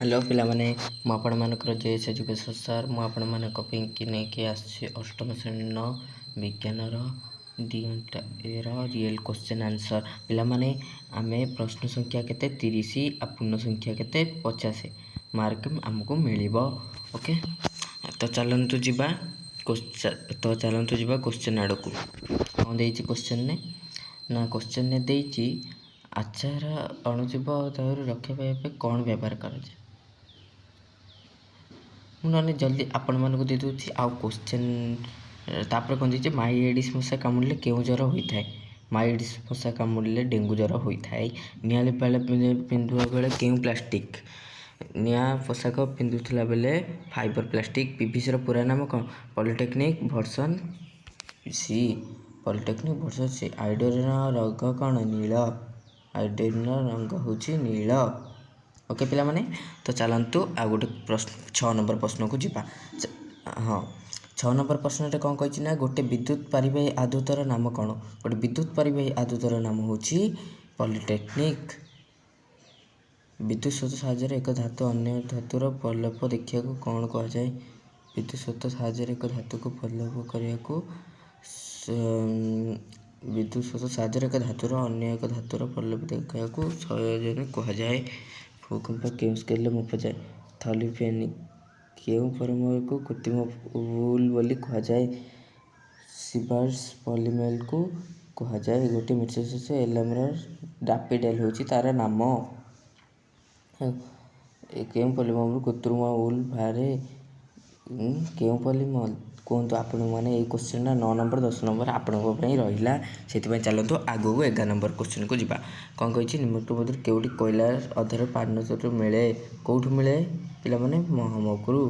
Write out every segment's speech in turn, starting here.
Hello पिलामाने आपणमानकर JS education sir मुझे आसी अष्टम श्रेणी विज्ञानर दिटा रियल क्वेश्चन आंसर पिलामाने आमे प्रश्न संख्या केते 30 आ पूर्ण संख्या केते 50 मार्क आमको मिलिबो। ओके तो चलंतु जीवा क्वेश्चन आड़ को कौन देइछि क्वेश्चन ने ना क्वेश्चन ने देइछि आचार अणुजीव दारू रक्षा पाइबा कौन व्यवहार कर मुझे जल्दी आपण मानक दे दूसरी आउ क्वेश्चन तापर कौन दीजिए माई एडिस मशा कामुड़े क्यों ज्वर होता है। माई एडिस मशा कामुड़े डेंगू ज्वर होता है। निआली पाले पिंधुआ बेले क्यों प्लास्टिक निआ पोशाक पिंधुला बेले फाइबर प्लास्टिक। पीवीसी पूरा नाम कौन पॉलिटेक्निक वर्सन सी पॉलिटेक्निक वर्सन सी। आयोडीन रंग कौन नील आयोडीन रंग हूँ नील। ओके पिला माने तो चलतु आ गोटे प्रश्न 6 नंबर प्रश्न को जीवा। हाँ 6 नंबर प्रश्न कौन कही ना गोटे विद्युत परिबाही आदुतर नाम कौन। गोटे विद्युत परिबाही आदुतर नाम हूँ पॉलिटेक्निक। विद्युत स्रोत साहाय्य एक धातु अन्य धातुर प्रलेप देखा कौन कह जाए। विद्युत स्रोत साहाय्य एक धातु को प्रलेप करने को विद्युत स्रोत साहाय्य एक धातुर अन्य एक धातुर प्रलेप देखा सहज कह जाए। भूकंप क्यों स्केल मापा जाए। थली फेन क्यों परिमल को कृत्रिम वूल बोली कह जाए। सिवर्स पॉलीमेल को कह जाए। गोटे मेट्रिक्स एलमर डाफिडेल हूँ तार नाम। क्यों पॉलीमल कृत्रिम वूल बाहर क्यों पॉलीमल कहतु आपण मैंने ये क्वेश्चन 9 नंबर 10 नंबर आपण रहा से चलतु आगू 11 नंबर क्वेश्चन को जीवा। कौन कही निम्नलिखित मध्य केउटी कोयला अधार पानचर मिले कौटू मिले पिला माने महमकरू।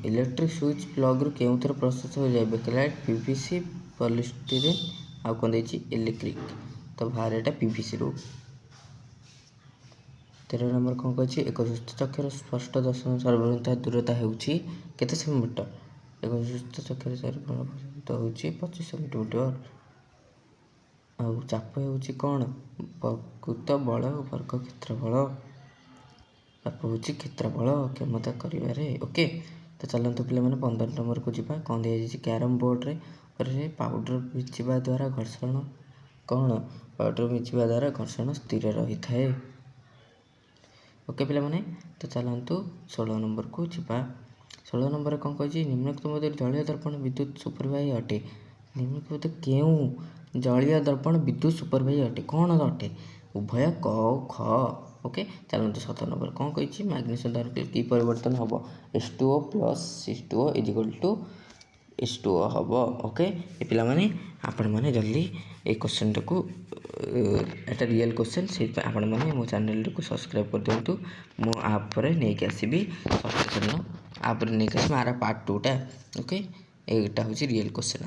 इलेक्ट्रिक स्विच प्लग रु केउ थर प्रस्तुत हो जाए बेकलाइट पीवीसी पॉलिस्टिरीन आ कौन देछि इलेक्ट्रिक तो बाहर एटा पीवीसी रु। 13 नंबर कौन कही एक सुस्थ चक्षुर स्पष्ट दर्शन सर्वनिम्न दूरता होउछि केते सेंटीमीटर। एक सुस्थ चक्षुर सर्वनिम्न होउछि 25 सेंटीमीटर। आउ चाप होउछि कौन प्रकृत बल वर्ग क्षेत्रफल चाप होउछि क्षेत्रफल क्षमता करिवारे। ओके तो चलतु पिला माने 15 नंबर को जीवा। कौन दिया जाइछि कैरम बोर्ड रे पाउडर मिचिबा द्वारा घर्षण कौन पाउडर मिचिबा द्वारा घर्षण स्थिर रही थाए। ओके पिला माने तो चलतु 16 नंबर को जीवा। 16 नंबर कौन कही निम्नलिखित मध्य जलीय दर्पण विद्युत सुपरवाही अटे। निम्नलिखित मध्य क्यों जलीय दर्पण विद्युत सुपरवाही अटे कौन अटे उभय क ख। ओके चलतु 17 नंबर कौन कही मैग्नेशियम धातु की परिवर्तन हम H2O plus H2O is equal to H2O हम। ओके ये पिला माने आपण माने जल्दी ये क्वेश्चन को एटा रियल क्वेश्चन से आपण माने मो चैनल को सब्सक्राइब कर दिंतु। मो आप पर नहीं के आसीबी सब्सक्रिप्शन आप पर नहीं के आसीबी आर पार्ट 2 टा। ओके एटा होची रियल क्वेश्चन।